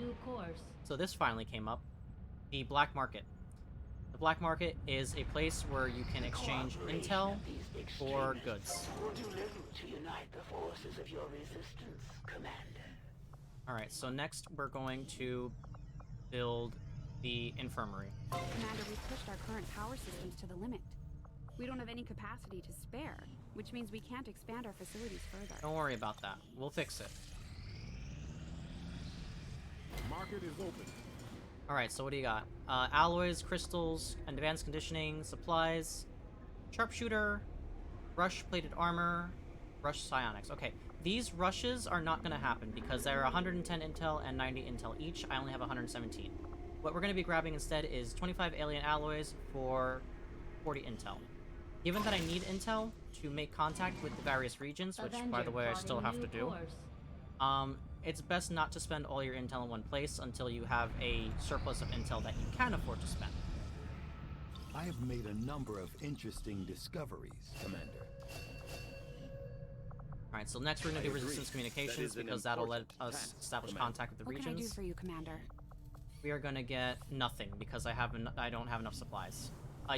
new course. So this finally came up. The black market. The black market is a place where you can exchange intel for goods. Will do little to unite the forces of your resistance, Commander. Alright, so next we're going to build the infirmary. Commander, we've pushed our current power systems to the limit. We don't have any capacity to spare, which means we can't expand our facilities further. Don't worry about that. We'll fix it. Market is open. Alright, so what do you got? Alloys, crystals, advanced conditioning, supplies, sharpshooter, rush-plated armor, rush psionics. Okay, these rushes are not going to happen because they're 110 intel and 90 intel each. I only have 117. What we're going to be grabbing instead is 25 alien alloys for 40 intel. Given that I need intel to make contact with the various regions, which, by the way, I still have to do, it's best not to spend all your intel in one place until you have a surplus of intel that you can afford to spend. I have made a number of interesting discoveries, Commander. Alright, so next we're going to do resistance communications because that'll let us establish contact with the regions. What can I do for you, Commander? We are going to get nothing because I don't have enough supplies.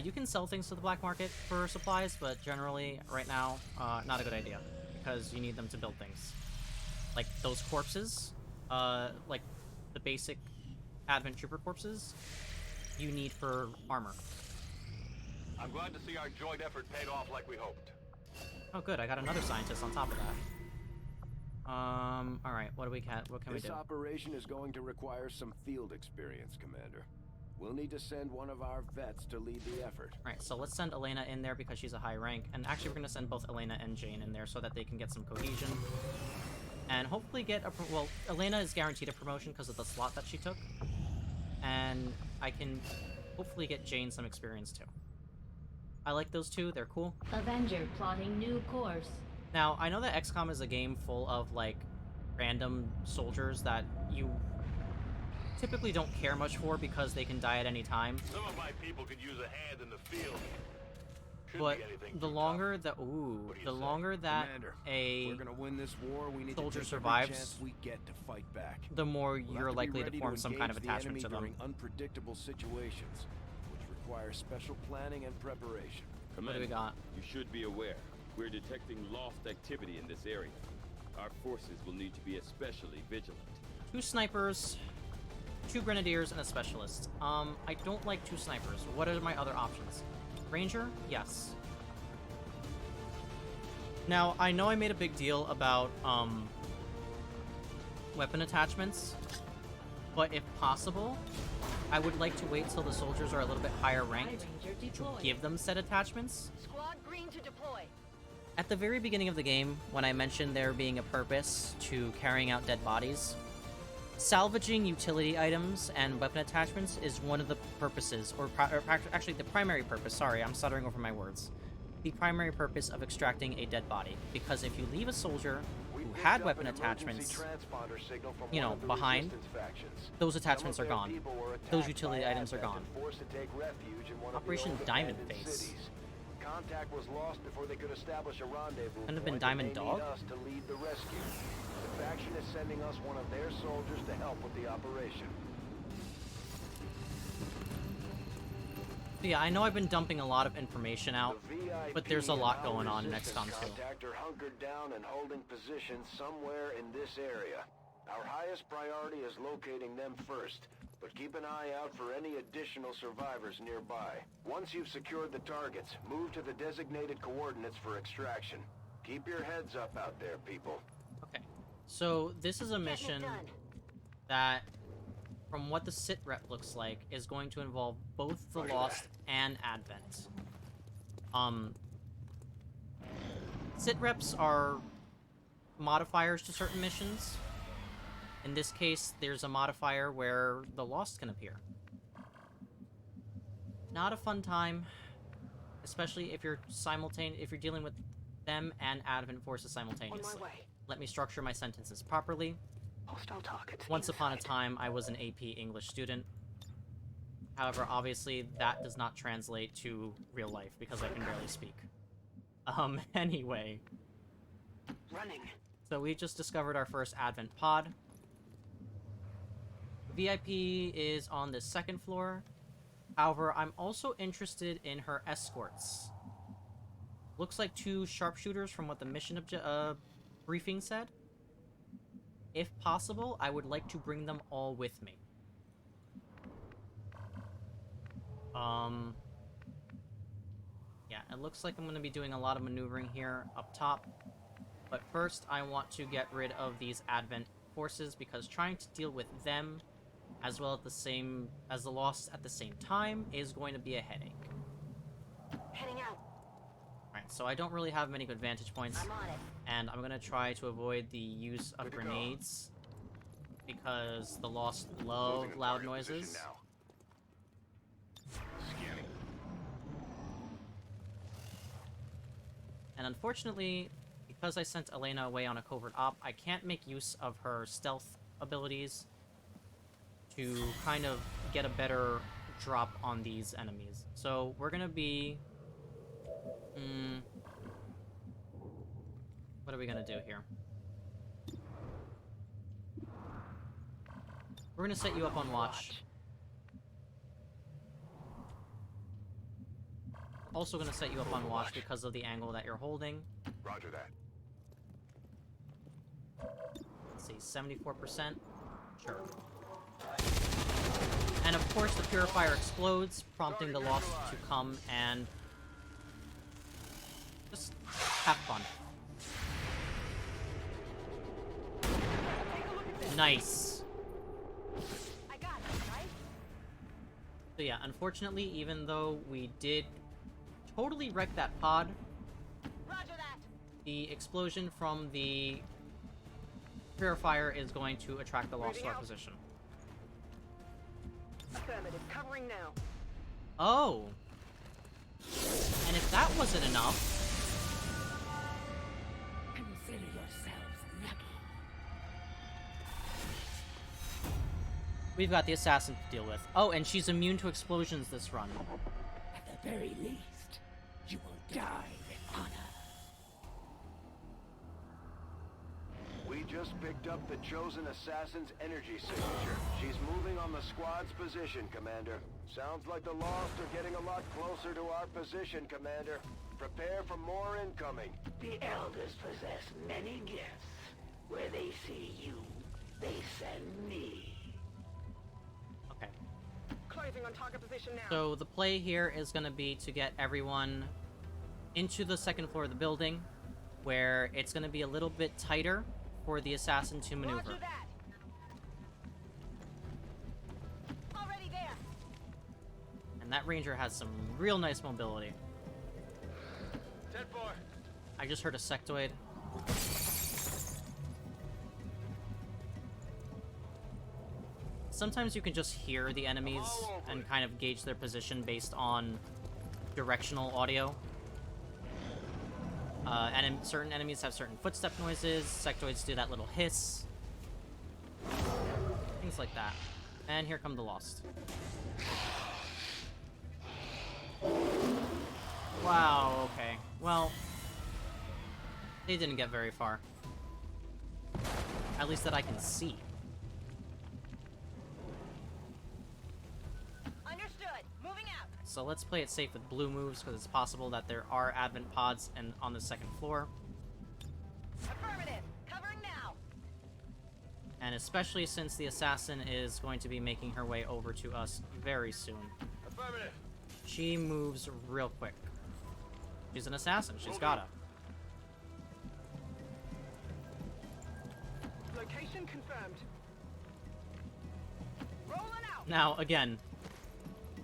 You can sell things to the black market for supplies, but generally, right now, not a good idea because you need them to build things. Like those corpses, like the basic Advent Trooper corpses, you need for armor. I'm glad to see our joint effort paid off like we hoped. Oh, good. I got another scientist on top of that. All right. What do we got? What can we do? This operation is going to require some field experience, Commander. We'll need to send one of our vets to lead the effort. All right. So let's send Elena in there because she's a high rank, and actually we're going to send both Elena and Jane in there so that they can get some cohesion and hopefully get a. Well, Elena is guaranteed a promotion because of the slot that she took, and I can hopefully get Jane some experience too. I like those two. They're cool. Avenger plotting new course. Now, I know that XCOM is a game full of, like, random soldiers that you typically don't care much for because they can die at any time. Some of my people could use a hand in the field. But the longer that Commander, a if we're gonna win this war, we need soldier to take survives, every chance we get to fight back. the more We'll have you're to be likely to ready form some kind of engage the attachment enemy to them. during unpredictable situations, which require special planning and preparation. What do we got? You should be aware. We're detecting lost activity in this area. Our forces will need to be especially vigilant. 2 snipers, 2 grenadiers, and a specialist. I don't like 2 snipers. What are my other options? Ranger? Yes. Now, I know I made a big deal about, weapon attachments, but if possible, I would like to wait till the soldiers are a little bit higher ranked to give them set attachments. Squad green to deploy. At the very beginning of the game, when I mentioned there being a purpose to carrying out dead bodies, salvaging utility items and weapon attachments is one of the purposes, or actually the primary purpose, sorry, I'm stuttering over my words. The primary purpose of extracting a dead body, because if you leave a soldier who had weapon attachments, you know, behind, those attachments are gone. Those utility items are gone. Operation Diamond Face. Contact was lost before they could establish a rendezvous. Couldn't have been Diamond Dog? Us to lead the rescue. The faction is sending us one of their soldiers to help with the operation. Yeah, I know I've been dumping a lot of information out, but there's a lot going on in XCOM 2. Contact are hunkered down and holding positions somewhere in this area. Our highest priority is locating them first, but keep an eye out for any additional survivors nearby. Once you've secured the targets, move to the designated coordinates for extraction. Keep your heads up out there, people. Okay, so this is a mission that, from what the sit rep looks like, is going to involve both the Lost and Advent. Sit reps are modifiers to certain missions. In this case, there's a modifier where the Lost can appear. Not a fun time, especially if you're dealing with them and Advent forces simultaneously. On my way. Let me structure my sentences properly. Hostile targets. Once upon a inside. time, I was an AP English student. However, obviously, that does not translate to real life because I can barely speak. Anyway. Running. So we just discovered our first Advent pod. VIP is on the second floor. However, I'm also interested in her escorts. Looks like 2 sharpshooters from what the mission briefing said. If possible, I would like to bring them all with me. Yeah, it looks like I'm going to be doing a lot of maneuvering here up top. But first, I want to get rid of these Advent forces, because trying to deal with them as well at the same as the Lost at the same time is going to be a headache. Heading out. Alright, so I don't really have many good vantage points. I'm on it. And I'm gonna try to avoid the use of grenades, because the Lost love loud noises. Scanning. And unfortunately, because I sent Elena away on a covert op, I can't make use of her stealth abilities to kind of get a better drop on these enemies. So we're gonna be... what are we gonna do here? We're gonna set you up on watch. Also gonna set you up on watch because of the angle that you're holding. Roger that. Let's see, 74%? Sure. And of course the purifier explodes, prompting the Lost to come and just have fun. Nice. I got it, right? So yeah, unfortunately, even though we did totally wreck that pod, Roger that. the explosion from the purifier is going to attract the Lost to our position. Affirmative. Covering now. Oh! And if that wasn't enough... Consider yourselves lucky. We've got the assassin to deal with. Oh, and she's immune to explosions this run. At the very least, you will die with honor. We just picked up the chosen assassin's energy signature. She's moving on the squad's position, Commander. Sounds like the Lost are getting a lot closer to our position, Commander. Prepare for more incoming. The Elders possess many gifts. Where they see you, they send me. Okay. Closing on target position now. So the play here is going to be to get everyone into the second floor of the building, where it's going to be a little bit tighter for the assassin to maneuver. Roger that. Already there. And that ranger has some real nice mobility. 10-4. I just heard a sectoid. Sometimes you can just hear the enemies and kind of gauge their position based on directional audio. And certain enemies have certain footstep noises. Sectoids do that little hiss. Things like that. And here come the Lost. Wow, okay. Well, they didn't get very far. At least that I can see. Understood. Moving out. So let's play it safe with blue moves, because it's possible that there are Advent pods on the second floor. Affirmative. Covering now. And especially since the assassin is going to be making her way over to us very soon. Affirmative. She moves real quick. She's an assassin. She's gotta. Location confirmed. Rolling out. Now, again,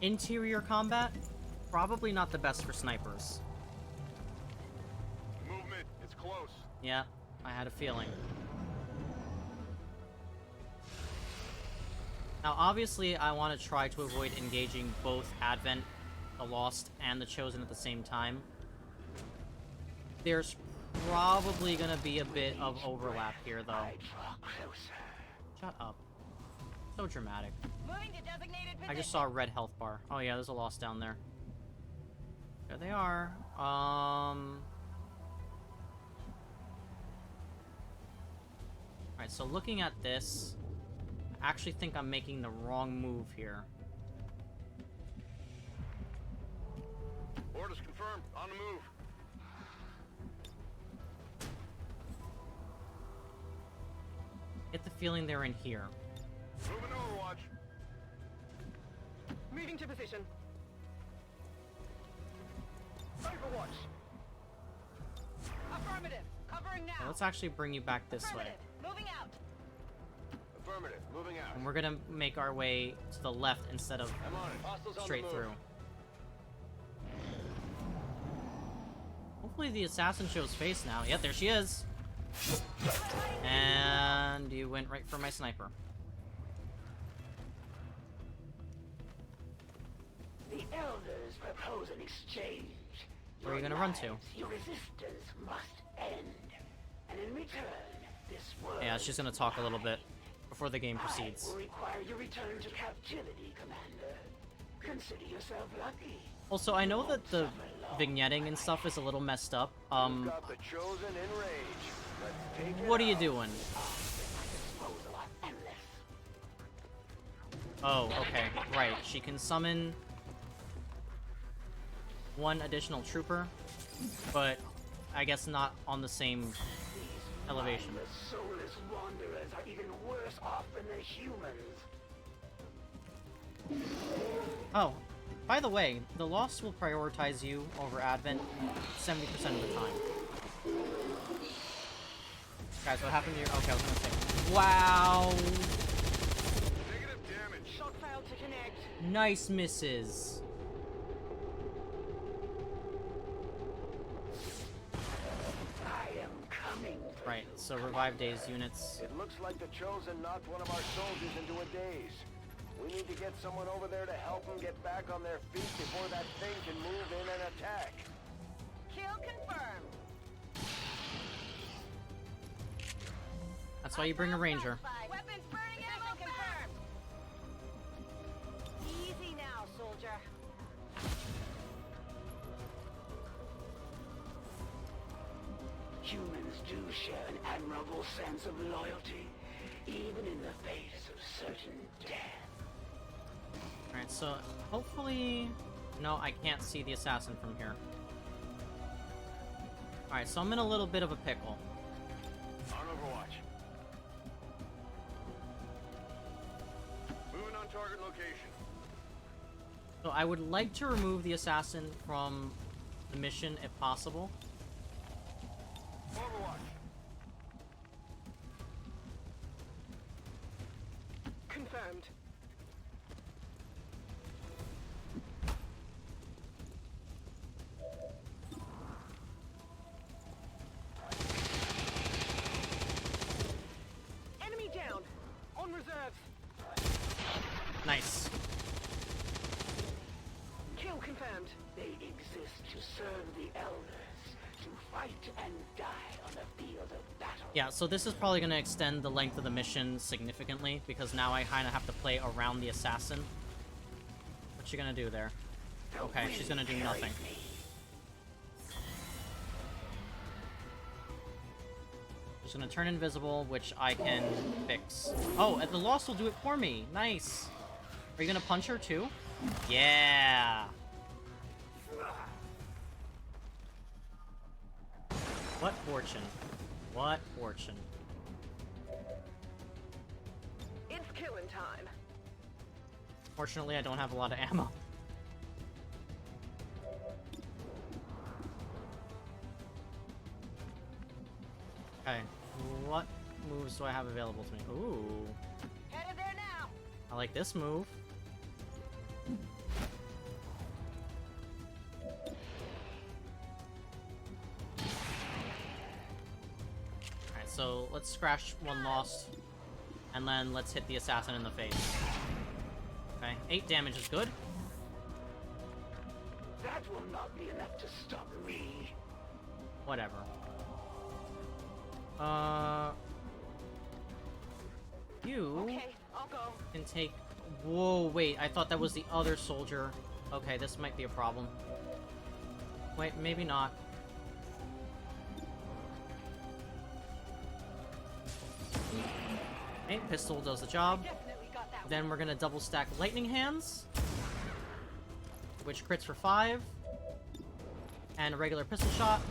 interior combat, probably not the best for snipers. Movement. It's close. Yeah, I had a feeling. Now, obviously, I want to try to avoid engaging both Advent, the Lost, and the Chosen at the same time. There's probably going to be a bit of overlap here, though. Shut up. So dramatic. Moving to designated position. I just saw a red health bar. Oh yeah, there's a Lost down there. There they are. Alright, so looking at this, I actually think I'm making the wrong move here. Orders confirmed. On the move. Get the feeling they're in here. Moving Overwatch. Moving to position. Overwatch. Affirmative. Covering now. Let's actually bring you back this way. Moving out. Affirmative. Moving out. And we're gonna make our way to the left instead of I'm on it. Hostiles on straight the move. through. Hopefully the assassin shows face now. Yep, there she is. And you went right for my sniper. The elders propose an exchange. Where are you gonna run to? Your resistance must end. And in return, this world... Yeah, she's gonna talk a little bit before the game proceeds. I will require your return to captivity, Commander. Consider yourself lucky. Also, I know that the vignetting and stuff is a little messed up. We've got the Chosen in range. Let's take it What are you out. doing? Oh, okay, right. She can summon one additional trooper, but I guess not on the same elevation. The soulless wanderers are even worse off than the humans. Oh, by the way, the Lost will prioritize you over Advent 70% of the time. Guys, what happened to your... Okay, I was gonna say... Wow! Negative damage. Shot failed to connect. Nice misses. I am coming for Right, you. so revive days units. It looks like the Chosen knocked one of our soldiers into a daze. We need to get someone over there to help them get back on their feet before that thing can move in and attack. Kill confirmed. That's why you bring a ranger. Weapons burning ammo confirmed. Easy now, soldier. Humans do share an admirable sense of loyalty, even in the face of certain death. Alright, so hopefully... No, I can't see the assassin from here. Alright, so I'm in a little bit of a pickle. On Overwatch. Moving on target location. So I would like to remove the assassin from the mission if possible. Overwatch. Confirmed. Enemy down. On reserves. Nice. Kill confirmed. They exist to serve the elders, to fight and die on the field of battle. Yeah, so this is probably going to extend the length of the mission significantly, because now I kind of have to play around the assassin. What you gonna do there? Okay, she's gonna do nothing. She's gonna turn invisible, which I can fix. Oh, and the Lost will do it for me. Nice. Are you gonna punch her too? Yeah. What fortune. What fortune. It's killing time. Fortunately, I don't have a lot of ammo. Okay, what moves do I have available to me? Ooh, Headed there now. I like this move. Alright, so let's scratch one Lost, and then let's hit the assassin in the face. Okay, 8 damage is good. That will not be enough to stop me. Whatever. You Okay, I'll go. can take... Whoa, wait, I thought that was the other soldier. Okay, this might be a problem. Wait, maybe not. Okay, pistol does the job. Definitely Then we're gonna double stack lightning hands, which crits for 5, and a regular pistol shot,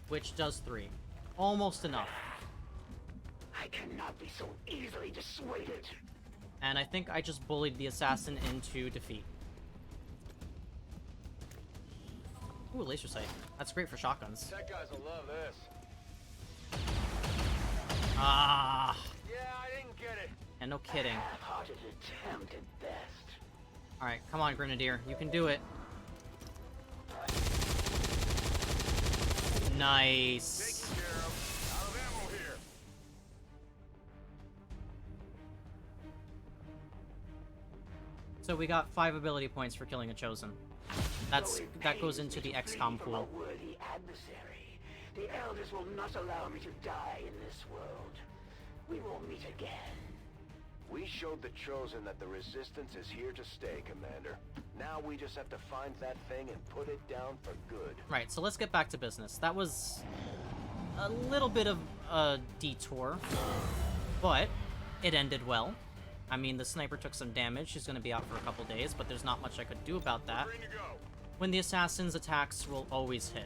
which does 3. Almost enough. I cannot be so easily dissuaded. And I think I just bullied the assassin into defeat. Ooh, laser sight. That's great for shotguns. Tech guys will love this. Ah. Yeah, I didn't get it. And no kidding. Half-hearted attempt at best. Alright, come on, Grenadier. You can do it. Nice. Taken care of. Out of ammo here. So we got 5 ability points for killing a Chosen. That goes into the XCOM From pool. a worthy adversary, the elders will not allow me to die in this world. We will meet again. We showed the Chosen that the Resistance is here to stay, Commander. Now we just have to find that thing and put it down for good. Right, so let's get back to business. That was a little bit of a detour, but it ended well. I mean, the sniper took some damage. She's going to be out for a couple days, but there's not much I could do about that. Green to go. When the assassin's attacks will always hit.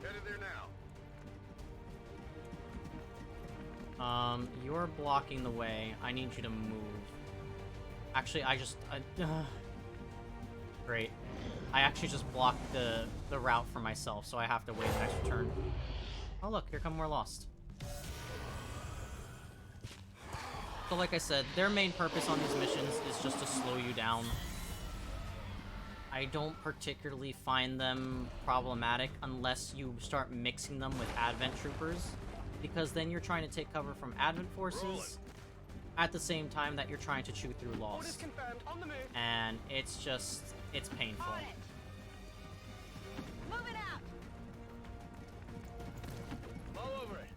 Headed there now. You're blocking the way. I need you to move. Actually, great. I actually just blocked the route for myself, so I have to wait an extra turn. Oh look, here come more Lost. So like I said, their main purpose on these missions is just to slow you down. I don't particularly find them problematic unless you start mixing them with Advent troopers, because then you're trying to take cover from Advent forces at the same time that you're trying to chew through Lost. confirmed. On the move. And it's painful. On it. Moving out. All over it.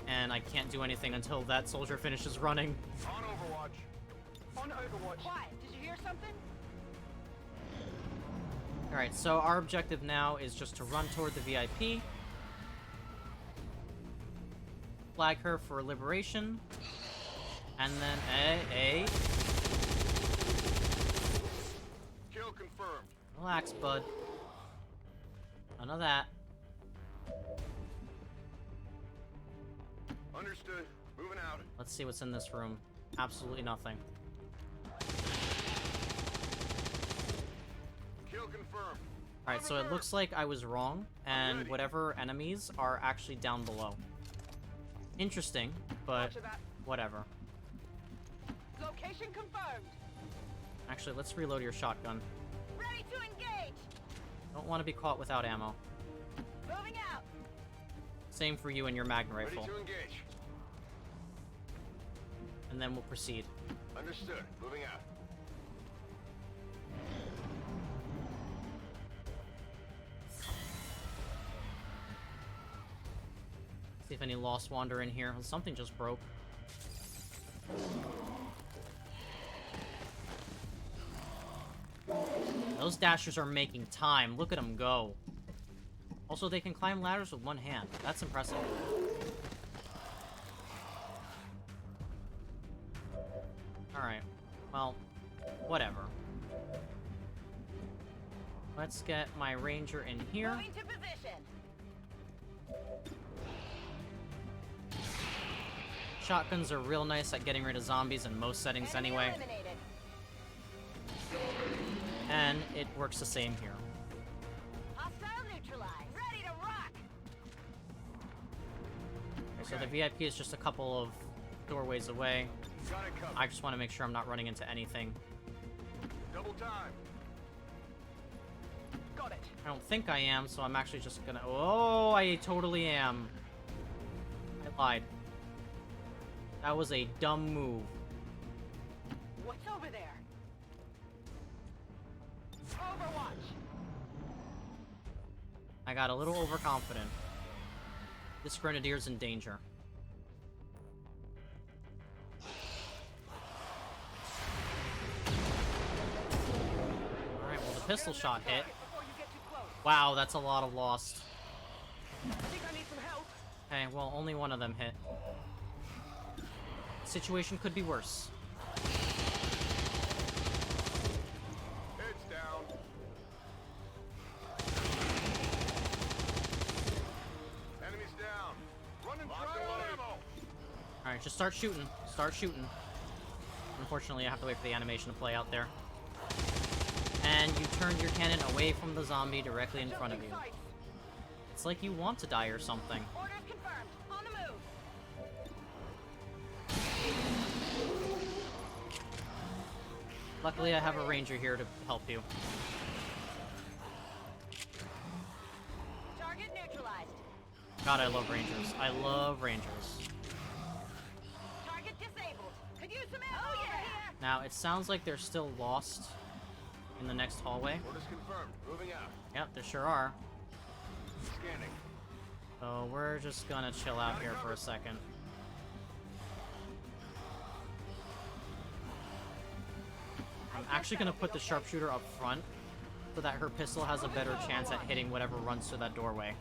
And I can't do anything until that soldier finishes running. On Overwatch. On Overwatch. Quiet. Did you hear something? Alright, so our objective now is just to run toward the VIP. Flag her for liberation. And then, Kill confirmed. relax, bud. None of that. Understood. Moving out. Let's see what's in this room. Absolutely nothing. Kill confirmed. Alright, so it looks like I was wrong, and whatever enemies are actually down below. Interesting, but Roger that. whatever. Location confirmed. Actually, let's reload your shotgun. Ready to engage. Don't want to be caught without ammo. Moving out. Same for you and your Magna Ready rifle. to engage. And then we'll proceed. Understood. Moving out. See if any Lost Wander in here. Something just broke. Those dashers are making time. Look at them go. Also, they can climb ladders with one hand. That's impressive. Alright. Well, whatever. Let's get my ranger in here. Moving to position. Shotguns are real nice at getting rid of zombies in most settings Enemy anyway. eliminated. And it works the same here. Hostile neutralized. Ready to rock. Okay, so the VIP is just a couple of doorways away. Got it covered. I just want to make sure I'm not running into anything. Double time. Got it. I don't think I am, so I'm actually just gonna... Oh, I totally am. I lied. That was a dumb move. What's over there? Overwatch. I got a little overconfident. This Grenadier's in danger. Alright, well the pistol shot hit. Before you get too close. Wow, that's a lot of lost. Think I need some help? Okay, well, only one of them hit. Situation could be worse. Heads down. Enemies down. Running dry ammo. Alright, just start shooting. Start shooting. Unfortunately, I have to wait for the animation to play out there. And you turned your cannon away from the zombie directly in front of you. It's like you want to die or something. Orders confirmed. On the move. Luckily, I have a ranger here to help you. Target neutralized. God, I love rangers. I love rangers. Target disabled. Could use some ammo. Oh yeah. Now, it sounds like they're still lost in the next hallway. Orders confirmed. Moving out. Yep, there sure are. Scanning. So we're just gonna chill out here for a second. I'm actually gonna put the sharpshooter up front so that her pistol has a better chance at hitting whatever runs through that doorway.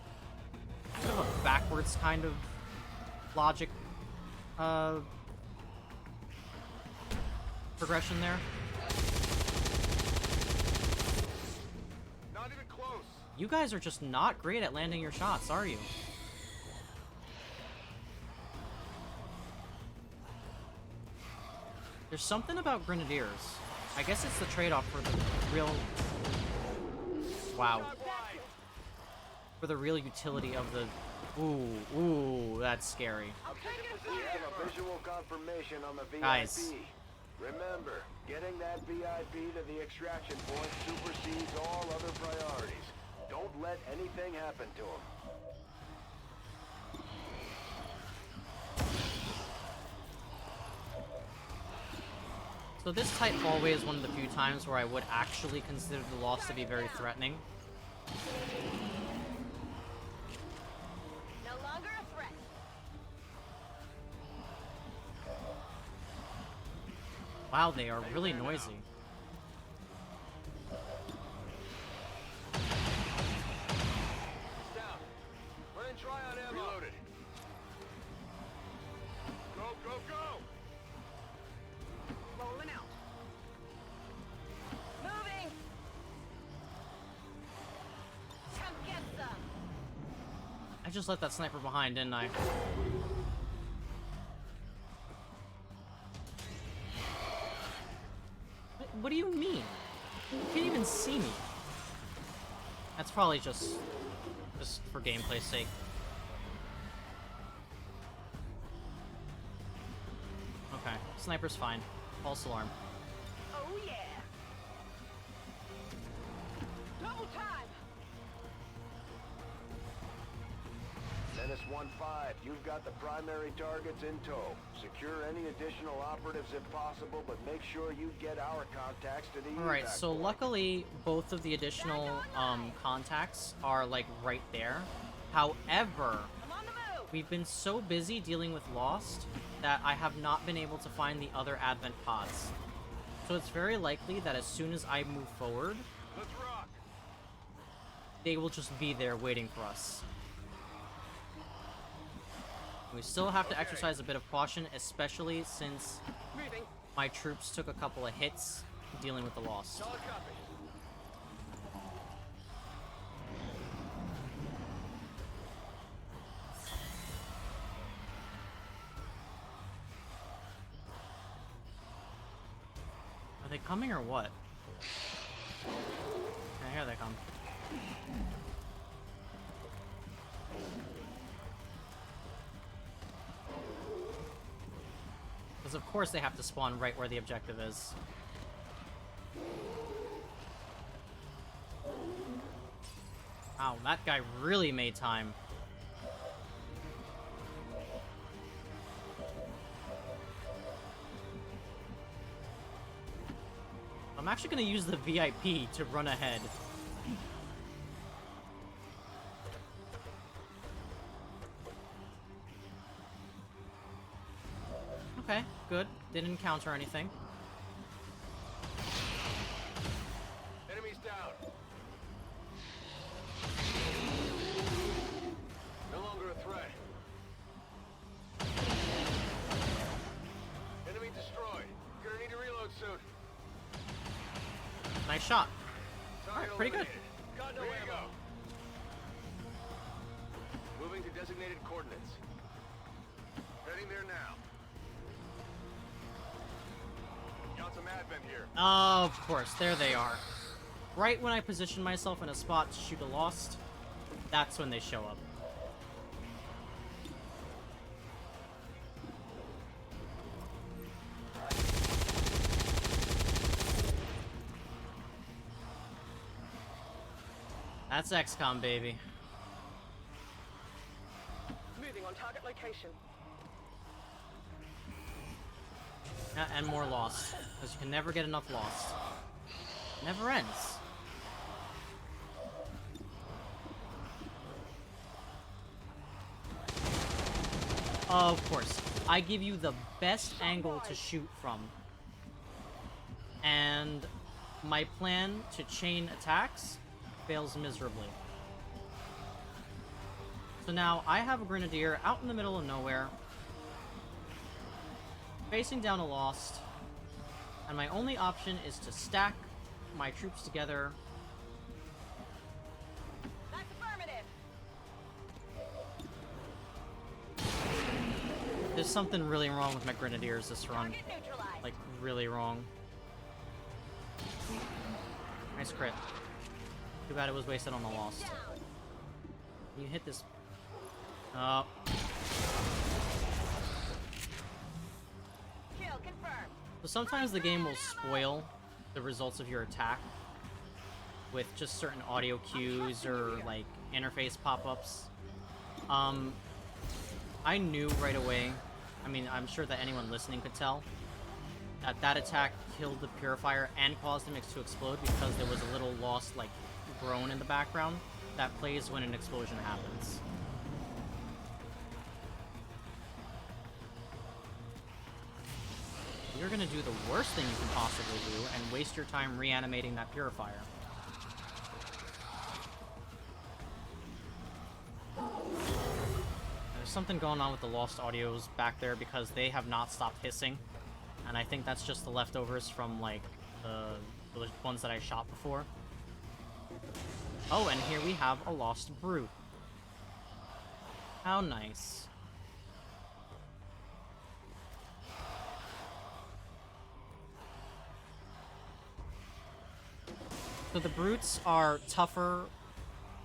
Bit of a backwards kind of logic progression there. Not even close. You guys are just not great at landing your shots, are you? There's something about grenadiers. I guess it's the trade-off for the real... Wow. For the real utility of the... Ooh, that's scary. We have a visual confirmation on the VIP. Guys. Remember, getting that VIP to the extraction point supersedes all other priorities. Don't let anything happen to him. So this tight hallway is one of the few times where I would actually consider the loss to be very threatening. No longer a threat. Wow, they are really noisy. Down. Running dry on ammo. Reloaded. Go, go, go! Rolling out. Moving. Come get some. I just left that sniper behind, didn't I? What do you mean? You can't even see me. That's probably just for gameplay's sake. Okay, sniper's fine. False alarm. Oh yeah. Double time. Menace 1-5, you've got the primary targets in tow. Secure any additional operatives if possible, but make sure you get our contacts to the Alright, evac so point. luckily both of the additional contacts are like right there. However, I'm on the move. we've been so busy dealing with Lost that I have not been able to find the other Advent pods. So it's very likely that as soon as I move forward, Let's rock. they will just be there waiting for us. We still have to exercise a bit of caution, especially since Moving. my troops took a couple of hits dealing with the Lost. Solid copy. Are they coming or what? Okay, here they come. Because of course they have to spawn right where the objective is. Wow, that guy really made time. I'm actually going to use the VIP to run ahead. Okay, good. Didn't encounter anything. Enemies down. Nice shot. Alright, pretty good. Got no ammo. Moving to designated coordinates. Heading there now. Got some advent here. Oh, of course, there they are. Right when I position myself in a spot to shoot a Lost, that's when they show up. That's XCOM, baby. Moving on target location. Yeah, and more Lost, because you can never get enough Lost. Never ends. Of course, I give you the best angle to shoot from. And my plan to chain attacks fails miserably. So now I have a Grenadier out in the middle of nowhere, facing down a Lost, and my only option is to stack my troops together. That's affirmative. There's something really wrong with my Grenadiers this run. Target neutralized. Like, really wrong. Nice crit. Too bad it was wasted on the Lost. Down. You hit this... Oh. Kill confirmed. So sometimes the game will spoil the results of your attack with just certain audio cues or, like, interface pop-ups. I knew right away, I mean, I'm sure that anyone listening could tell, that that attack killed the Purifier and caused him to explode because there was a little Lost, like, groan in the background that plays when an explosion happens. You're gonna do the worst thing you can possibly do and waste your time reanimating that Purifier. There's something going on with the Lost audios back there because they have not stopped hissing. And I think that's just the leftovers from, like, the ones that I shot before. Oh, and here we have a Lost Brute. How nice. So the Brutes are tougher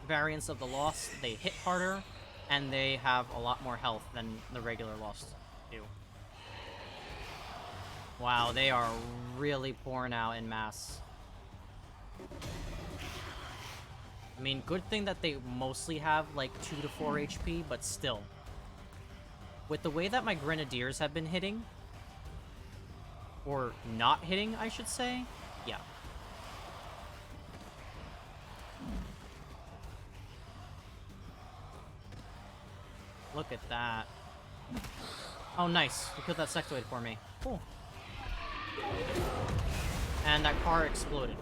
variants of the Lost. They hit harder, and they have a lot more health than the regular Lost do. Wow, they are really pouring out in mass. I mean, good thing that they mostly have like 2 to 4 HP, but still. With the way that my Grenadiers have been hitting, or not hitting, I should say, yeah. Look at that. Oh, nice. You killed that sectoid for me. Cool. And that car exploded.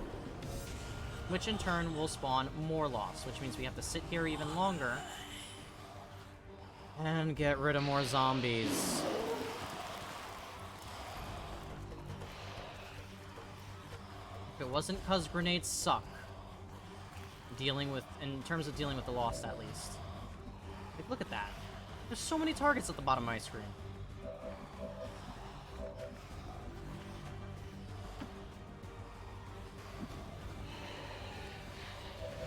Which in turn will spawn more Lost, which means we have to sit here even longer and get rid of more zombies. If it wasn't because grenades suck, in terms of dealing with the Lost at least. Like, look at that. There's so many targets at the bottom of my screen.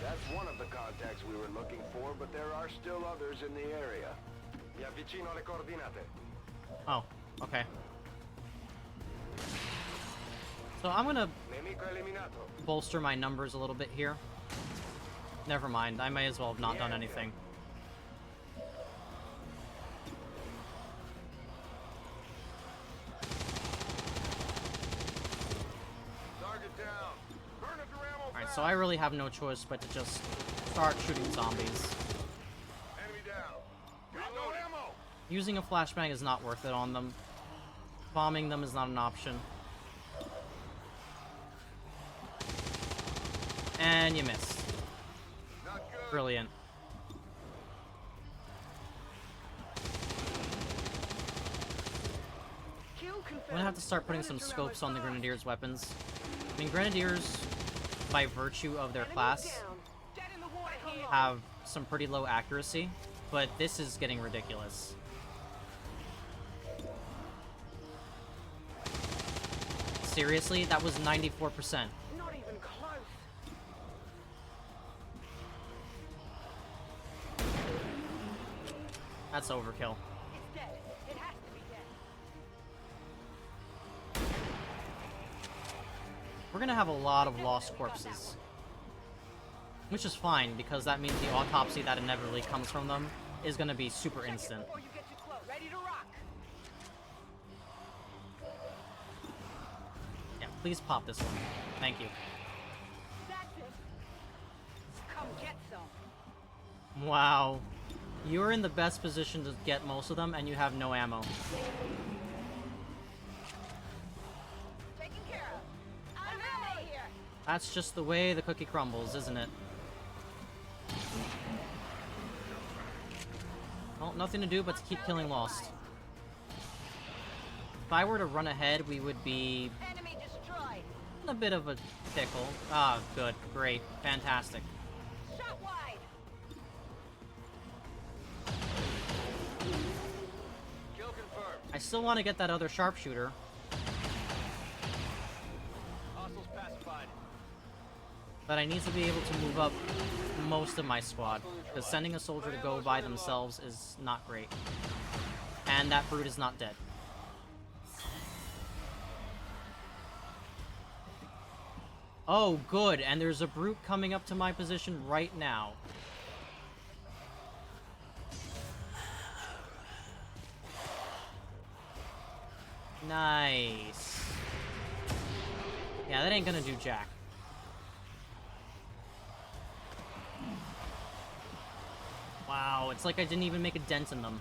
That's one of the contacts we were looking for, but there are still others in the area. Mi avvicino alle coordinate. Oh, okay. So I'm gonna Nemico eliminato. bolster my numbers a little bit here. Never mind, I may as well have not done anything. Target down. Burn it to ammo. Alright, so I really have no choice but to just start shooting zombies. Enemy down. Got no ammo. Using a flashbang is not worth it on them. Bombing them is not an option. And you missed. Not good. Brilliant. Kill confirmed. I'm gonna have to start putting some scopes on the Grenadiers' weapons. I mean, Grenadiers by virtue of their class, have some pretty low accuracy, but this is getting ridiculous. Seriously, that was 94%. Not even close. That's overkill. It's dead. It has to be dead. We're gonna have a lot of lost corpses. Which is fine, because that means the autopsy that inevitably comes from them is gonna be super instant. Before you get too close. Ready to rock. Yeah, please pop this one. Thank you. That's it. Come get some. Wow. You're in the best position to get most of them, and you have no ammo. Taken care of. I'm out of here. That's just the way the cookie crumbles, isn't it? Well, nothing to do but to keep killing Lost. If I were to run ahead, we would be Enemy destroyed. in a bit of a pickle. Ah, good, great, fantastic. Shot wide. Kill confirmed. I still want to get that other sharpshooter. Hostiles pacified. But I need to be able to move up most of my squad, because sending a soldier to go by themselves is not great. And that brute is not dead. Oh, good, and there's a brute coming up to my position right now. Nice. Yeah, that ain't gonna do jack. Wow, it's like I didn't even make a dent in them.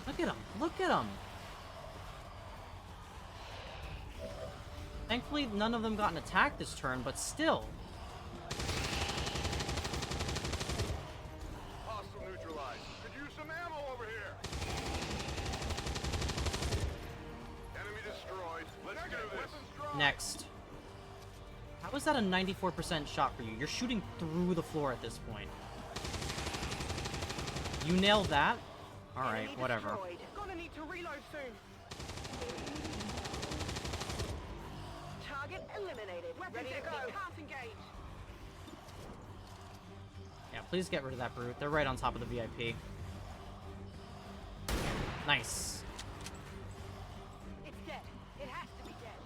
Look at him! Look at him! Thankfully, none of them got an attack this turn, but still. Hostile neutralized. Could use some ammo over here. Enemy destroyed. Let's do this. Next. How is that a 94% shot for you? You're shooting through the floor at this point. You nailed that? Alright, Enemy whatever. destroyed. Gonna need to reload soon. Target eliminated. Ready to go. Can't engage. Yeah, please get rid of that brute. They're right on top of the VIP. Nice. It's dead. It has to be dead.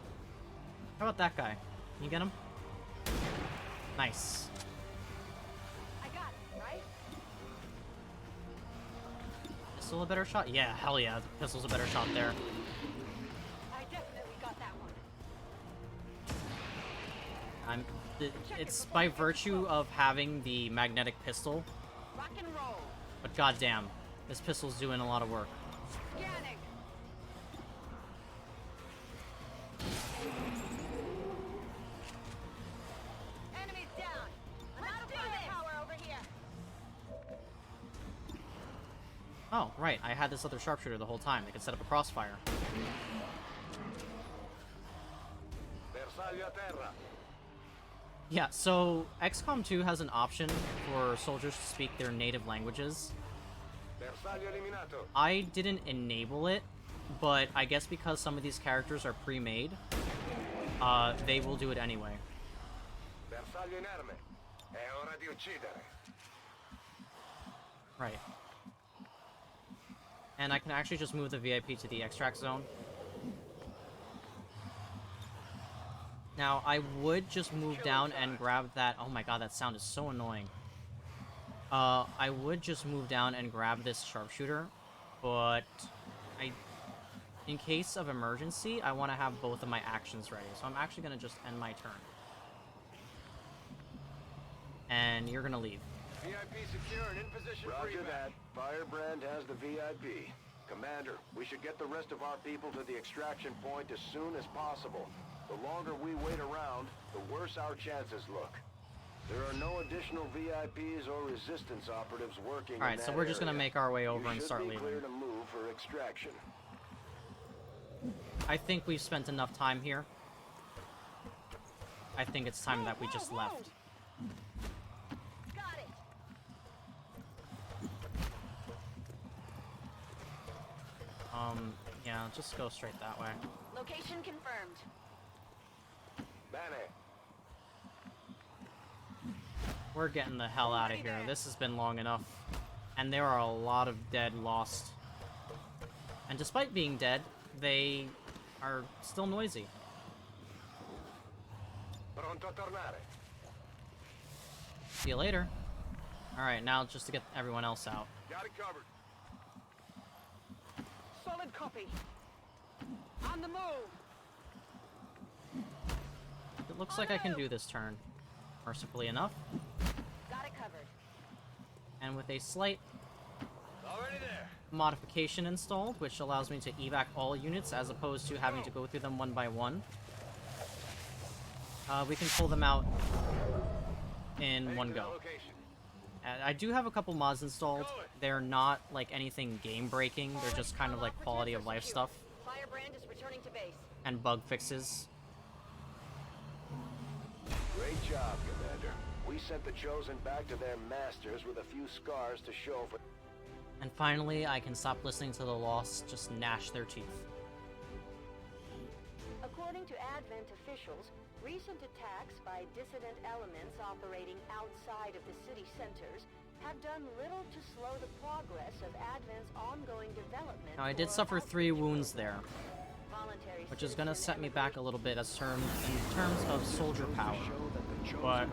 How about that guy? Can you get him? Nice. I got it, right? Pistol a better shot? Yeah, hell yeah. The pistol's a better shot there. I definitely got that one. It's by virtue of having the magnetic pistol, Rock and roll. but goddamn, this pistol's doing a lot of work. Scanning. Enemies down. Another firepower over here. Oh, right, I had this other sharpshooter the whole time. They could set up a crossfire. Bersaglio a terra. Yeah, so XCOM 2 has an option for soldiers to speak their native languages. Bersaglio eliminato. I didn't enable it, but I guess because some of these characters are pre-made, they will do it anyway. Bersaglio inerme. È ora di uccidere. Right. And I can actually just move the VIP to the extract zone. Now, I would just move down and grab that... Oh my god, that sound is so annoying. I would just move down and grab this sharpshooter, but in case of emergency, I want to have both of my actions ready. So I'm actually going to just end my turn. And you're going to leave. VIP secure and in position for Roger evac. that. Firebrand has the VIP. Commander, we should get the rest of our people to the extraction point as soon as possible. The longer we wait around, the worse our chances look. There are no additional VIPs or resistance operatives working in Alright, so that we're just going to area. make our way over You and should start be leaving. clear to move for extraction. I think we've spent enough time here. I think it's time that we just left. Got it. Yeah, just go straight that way. Location confirmed. Bene. We're getting the hell out of here. This has been long enough. And there are a lot of dead lost. And despite being dead, they are still noisy. Pronto a tornare. See you later. Alright, now just to get everyone else out. Got it covered. Solid copy. On the move. It looks like I can do this turn. Mercifully enough. Got it covered. And with a slight Already there. modification installed, which allows me to evac all units as opposed to having to go through them one by one. We can pull them out in one go. Location. And I do have a couple mods installed. They're not like anything game breaking, they're just kind of like quality of life stuff Firebrand is returning to base. and bug fixes. Great job, Commander. We sent the Chosen back to their masters with a few scars to show for... And finally, I can stop listening to the Lost just gnash their teeth. According to Advent officials, recent attacks by dissident elements operating outside of the city centers have done little to slow the progress of Advent's ongoing development. Now, I did for suffer 3 outreach wounds there, Voluntary which is gonna citizen set me back a little bit as in terms of soldier power. But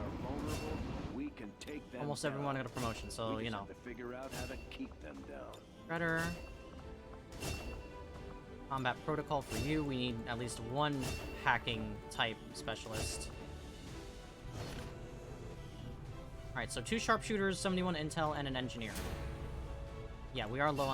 We can take them almost down. everyone got a promotion, so We you just know. have to figure out how to keep them down. Shredder. Combat protocol for you. We need at least one hacking type specialist. Alright, so 2 sharpshooters, 71 intel, and an engineer. Yeah, we are low on